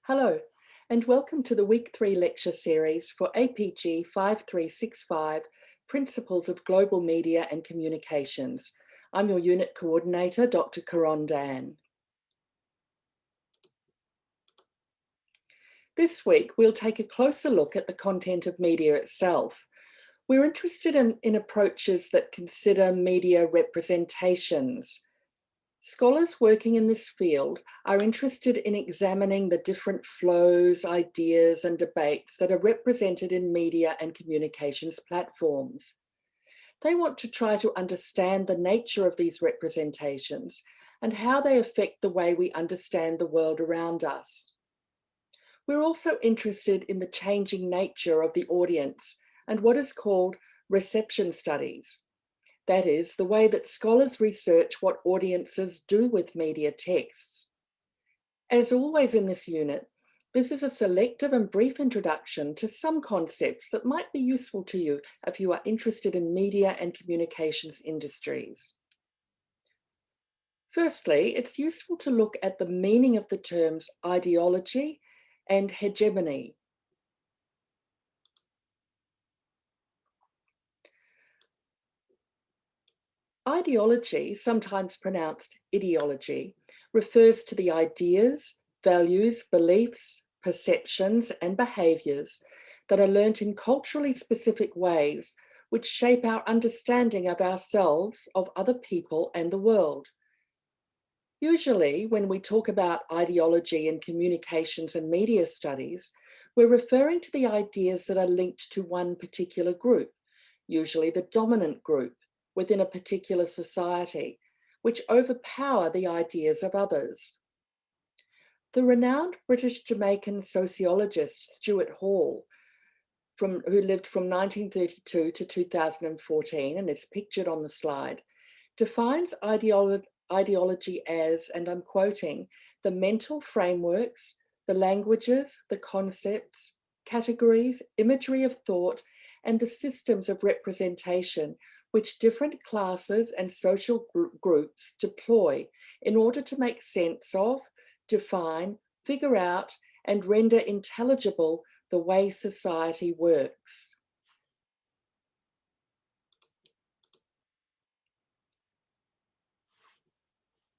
Hello, and welcome to the Week 3 lecture series for APG5365 Principles of Global Media and Communications. I'm your unit coordinator, Dr. Karon Dan. This week, we'll take a closer look at the content of media itself. We're interested in approaches that consider media representations. Scholars working in this field are interested in examining the different flows, ideas, and debates that are represented in media and communications platforms. They want to try to understand the nature of these representations and how they affect the way we understand the world around us. We're also interested in the changing nature of the audience and what is called reception studies. That is, the way that scholars research what audiences do with media texts. As always in this unit, this is a selective and brief introduction to some concepts that might be useful to you if you are interested in media and communications industries. Firstly, it's useful to look at the meaning of the terms ideology and hegemony. Ideology, sometimes pronounced ideology, refers to the ideas, values, beliefs, perceptions, and behaviours that are learnt in culturally specific ways which shape our understanding of ourselves, of other people, and the world. Usually, when we talk about ideology in communications and media studies, we're referring to the ideas that are linked to one particular group, usually the dominant group, within a particular society, which overpower the ideas of others. The renowned British Jamaican sociologist Stuart Hall, who lived from 1932 to 2014 and is pictured on the slide, defines ideology as, and I'm quoting, the mental frameworks, the languages, the concepts, categories, imagery of thought, and the systems of representation which different classes and social groups deploy in order to make sense of, define, figure out, and render intelligible the way society works.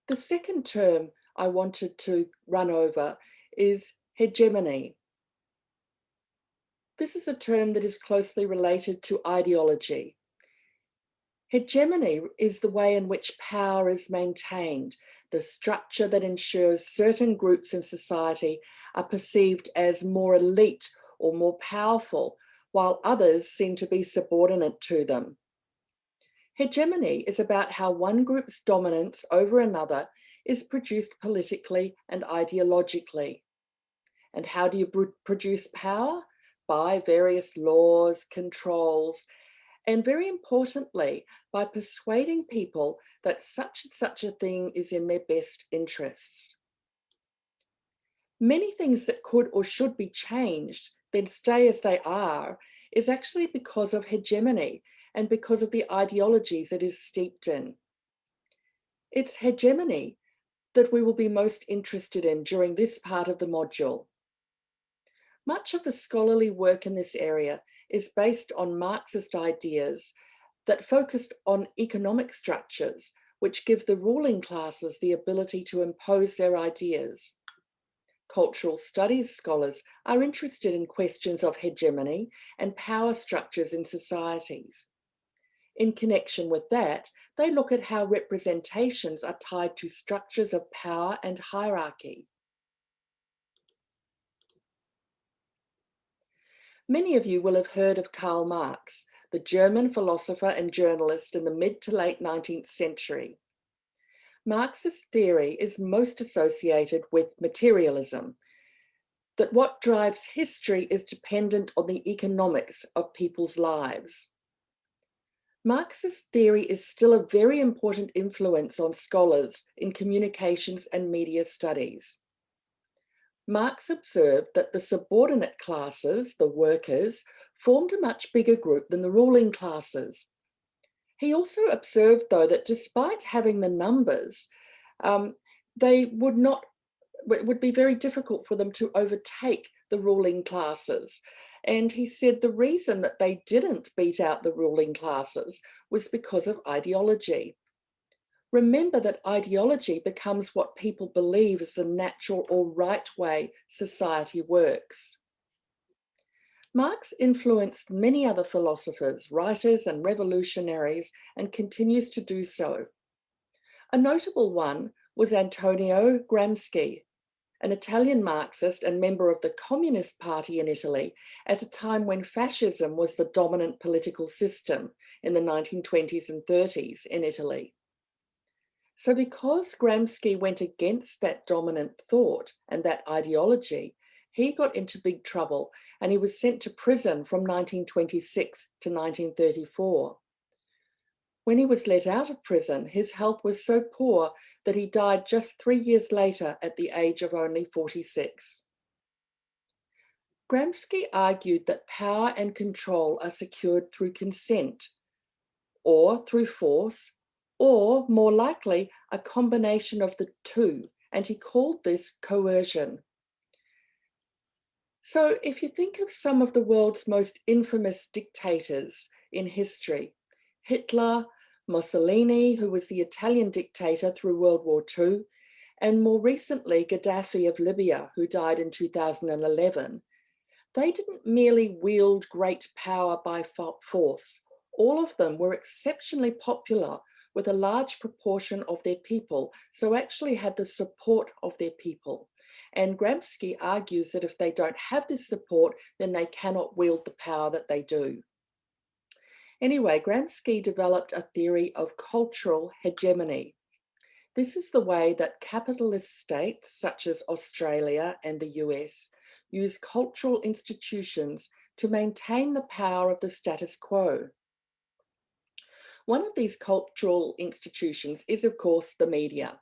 The second term I wanted to run over is hegemony. This is a term that is closely related to ideology. Hegemony is the way in which power is maintained, the structure that ensures certain groups in society are perceived as more elite or more powerful, while others seem to be subordinate to them. Hegemony is about how one group's dominance over another is produced politically and ideologically. And how do you produce power? By various laws, controls, and very importantly, by persuading people that such and such a thing is in their best interests. Many things that could or should be changed, then stay as they are, is actually because of hegemony and because of the ideologies it is steeped in. It's hegemony that we will be most interested in during this part of the module. Much of the scholarly work in this area is based on Marxist ideas that focused on economic structures which give the ruling classes the ability to impose their ideas. Cultural studies scholars are interested in questions of hegemony and power structures in societies. In connection with that, they look at how representations are tied to structures of power and hierarchy. Many of you will have heard of Karl Marx, the German philosopher and journalist in the mid to late 19th century. Marx's theory is most associated with materialism, that what drives history is dependent on the economics of people's lives. Marx's theory is still a very important influence on scholars in communications and media studies. Marx observed that the subordinate classes, the workers, formed a much bigger group than the ruling classes. He also observed, though, that despite having the numbers, they would not it would be very difficult for them to overtake the ruling classes. And he said the reason that they didn't beat out the ruling classes was because of ideology. Remember that ideology becomes what people believe is the natural or right way society works. Marx influenced many other philosophers, writers, and revolutionaries, and continues to do so. A notable one was Antonio Gramsci, an Italian Marxist and member of the Communist Party in Italy at a time when fascism was the dominant political system in the 1920s and 30s in Italy. So because Gramsci went against that dominant thought and that ideology, he got into big trouble and he was sent to prison from 1926 to 1934. When he was let out of prison, his health was so poor that he died just 3 years later at the age of only 46. Gramsci argued that power and control are secured through consent, or through force, or more likely, a combination of the two, and he called this coercion. So if you think of some of the world's most infamous dictators in history, Hitler, Mussolini, who was the Italian dictator through World War II, and more recently, Gaddafi of Libya, who died in 2011, they didn't merely wield great power by force. All of them were exceptionally popular with a large proportion of their people, so actually had the support of their people. And Gramsci argues that if they don't have this support, then they cannot wield the power that they do. Anyway, Gramsci developed a theory of cultural hegemony. This is the way that capitalist states, such as Australia and the US, use cultural institutions to maintain the power of the status quo. One of these cultural institutions is, of course, the media.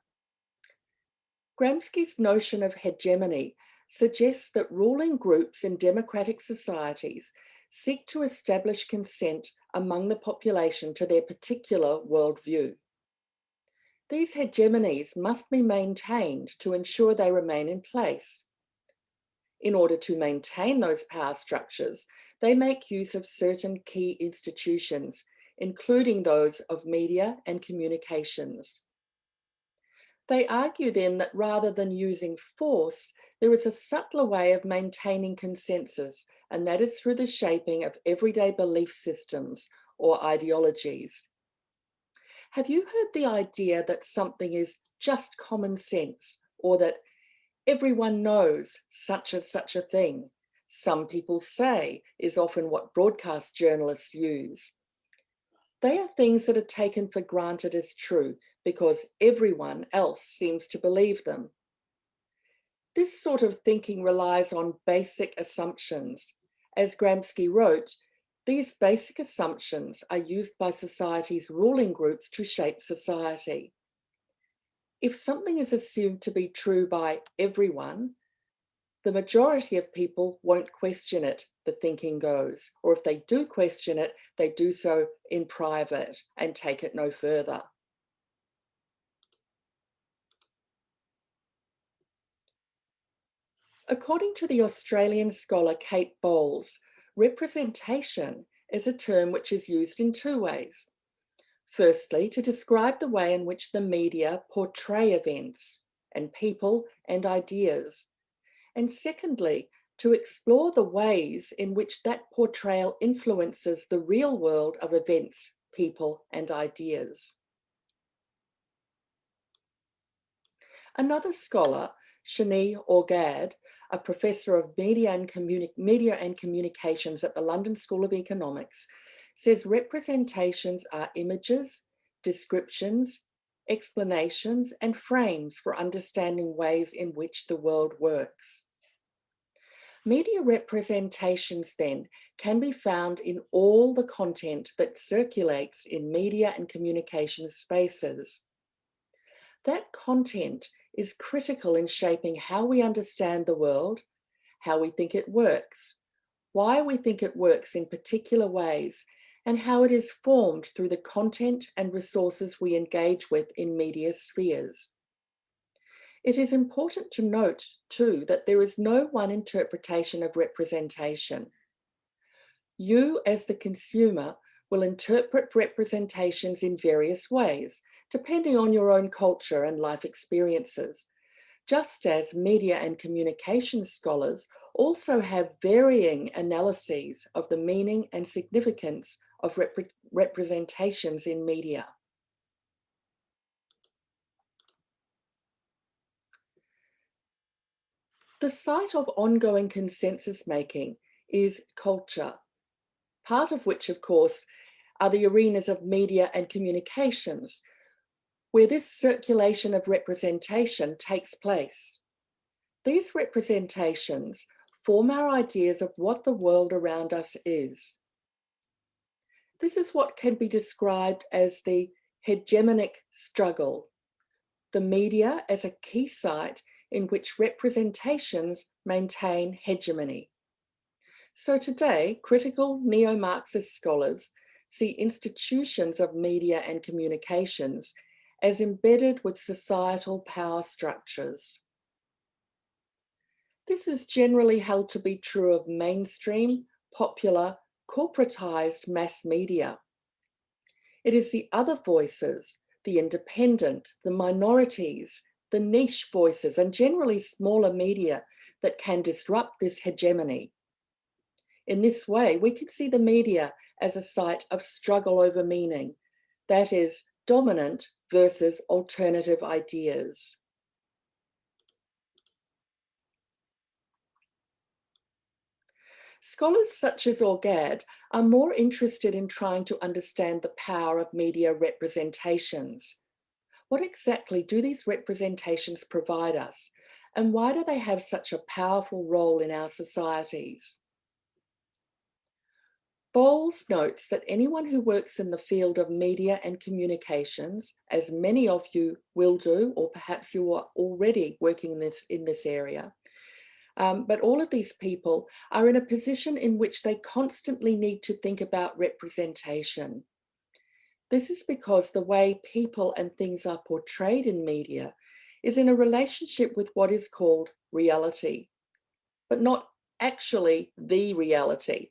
Gramsci's notion of hegemony suggests that ruling groups in democratic societies seek to establish consent among the population to their particular worldview. These hegemonies must be maintained to ensure they remain in place. In order to maintain those power structures, they make use of certain key institutions, including those of media and communications. They argue then that rather than using force, there is a subtler way of maintaining consensus, and that is through the shaping of everyday belief systems or ideologies. Have you heard the idea that something is just common sense, or that everyone knows such and such a thing? Some people say is often what broadcast journalists use. They are things that are taken for granted as true because everyone else seems to believe them. This sort of thinking relies on basic assumptions. As Gramsci wrote, these basic assumptions are used by society's ruling groups to shape society. If something is assumed to be true by everyone, the majority of people won't question it, the thinking goes. Or if they do question it, they do so in private and take it no further. According to the Australian scholar Kate Bowles, representation is a term which is used in two ways. Firstly, to describe the way in which the media portray events and people and ideas. And secondly, to explore the ways in which that portrayal influences the real world of events, people, and ideas. Another scholar, Shani Orgad, a professor of media and communications at the London School of Economics, says representations are images, descriptions, explanations, and frames for understanding ways in which the world works. Media representations, then, can be found in all the content that circulates in media and communications spaces. That content is critical in shaping how we understand the world, how we think it works, why we think it works in particular ways, and how it is formed through the content and resources we engage with in media spheres. It is important to note, too, that there is no one interpretation of representation. You, as the consumer, will interpret representations in various ways, depending on your own culture and life experiences, just as media and communications scholars also have varying analyses of the meaning and significance of representations in media. The site of ongoing consensus making is culture, part of which, of course, are the arenas of media and communications, where this circulation of representation takes place. These representations form our ideas of what the world around us is. This is what can be described as the hegemonic struggle, the media as a key site in which representations maintain hegemony. So today, critical neo-Marxist scholars see institutions of media and communications as embedded with societal power structures. This is generally held to be true of mainstream, popular, corporatized mass media. It is the other voices, the independent, the minorities, the niche voices, and generally smaller media that can disrupt this hegemony. In this way, we can see the media as a site of struggle over meaning, that is, dominant versus alternative ideas. Scholars such as Orgad are more interested in trying to understand the power of media representations. What exactly do these representations provide us, and why do they have such a powerful role in our societies? Bowles notes that anyone who works in the field of media and communications, as many of you will do, or perhaps you are already working in this area, but all of these people are in a position in which they constantly need to think about representation. This is because the way people and things are portrayed in media is in a relationship with what is called reality, but not actually the reality.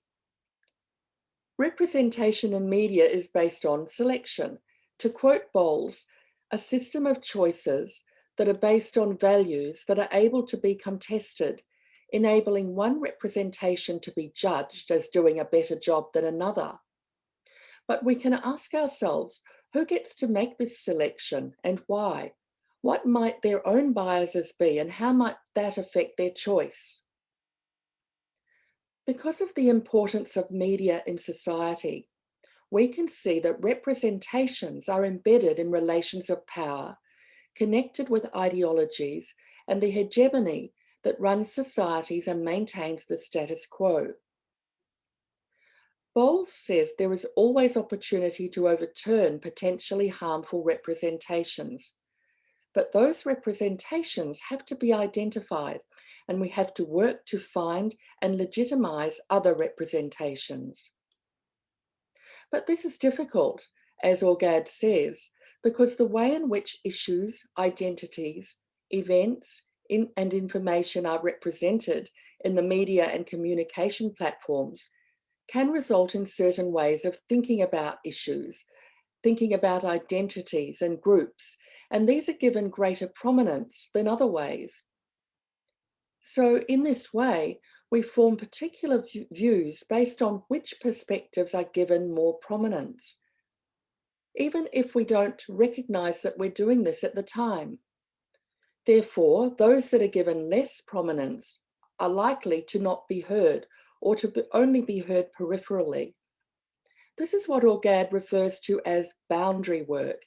Representation in media is based on selection. To quote Bowles, a system of choices that are based on values that are able to be contested, enabling one representation to be judged as doing a better job than another. But we can ask ourselves, who gets to make this selection and why? What might their own biases be and how might that affect their choice? Because of the importance of media in society, we can see that representations are embedded in relations of power, connected with ideologies and the hegemony that runs societies and maintains the status quo. Bowles says there is always opportunity to overturn potentially harmful representations, but those representations have to be identified and we have to work to find and legitimize other representations. But this is difficult, as Orgad says, because the way in which issues, identities, events, and information are represented in the media and communication platforms can result in certain ways of thinking about issues, thinking about identities and groups, and these are given greater prominence than other ways. So in this way, we form particular views based on which perspectives are given more prominence, even if we don't recognize that we're doing this at the time. Therefore, those that are given less prominence are likely to not be heard or to only be heard peripherally. This is what Orgad refers to as boundary work,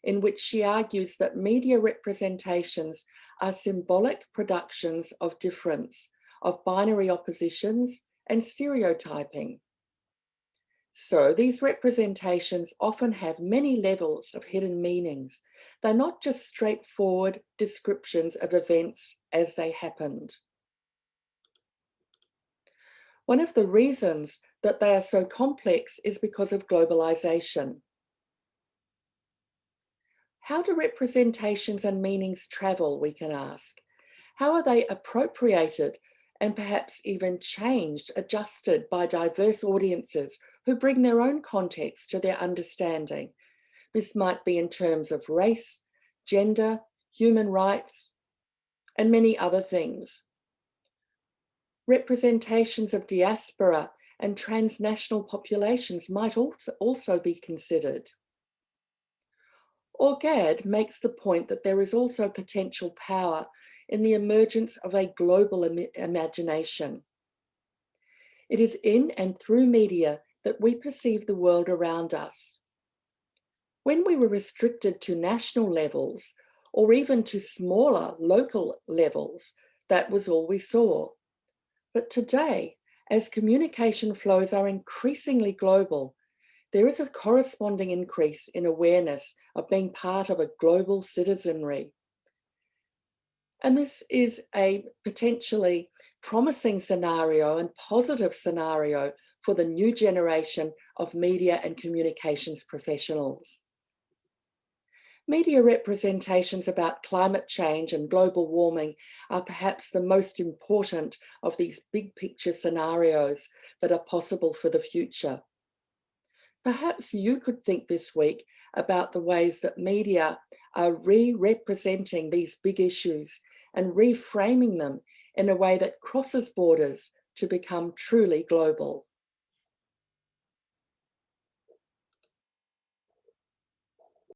in which she argues that media representations are symbolic productions of difference, of binary oppositions and stereotyping. So these representations often have many levels of hidden meanings. They're not just straightforward descriptions of events as they happened. One of the reasons that they are so complex is because of globalization. How do representations and meanings travel, we can ask? How are they appropriated and perhaps even changed, adjusted by diverse audiences who bring their own context to their understanding? This might be in terms of race, gender, human rights, and many other things. Representations of diaspora and transnational populations might also be considered. Orgad makes the point that there is also potential power in the emergence of a global imagination. It is in and through media that we perceive the world around us. When we were restricted to national levels, or even to smaller local levels, that was all we saw. But today, as communication flows are increasingly global, there is a corresponding increase in awareness of being part of a global citizenry. And this is a potentially promising scenario and positive scenario for the new generation of media and communications professionals. Media representations about climate change and global warming are perhaps the most important of these big picture scenarios that are possible for the future. Perhaps you could think this week about the ways that media are re-representing these big issues and reframing them in a way that crosses borders to become truly global.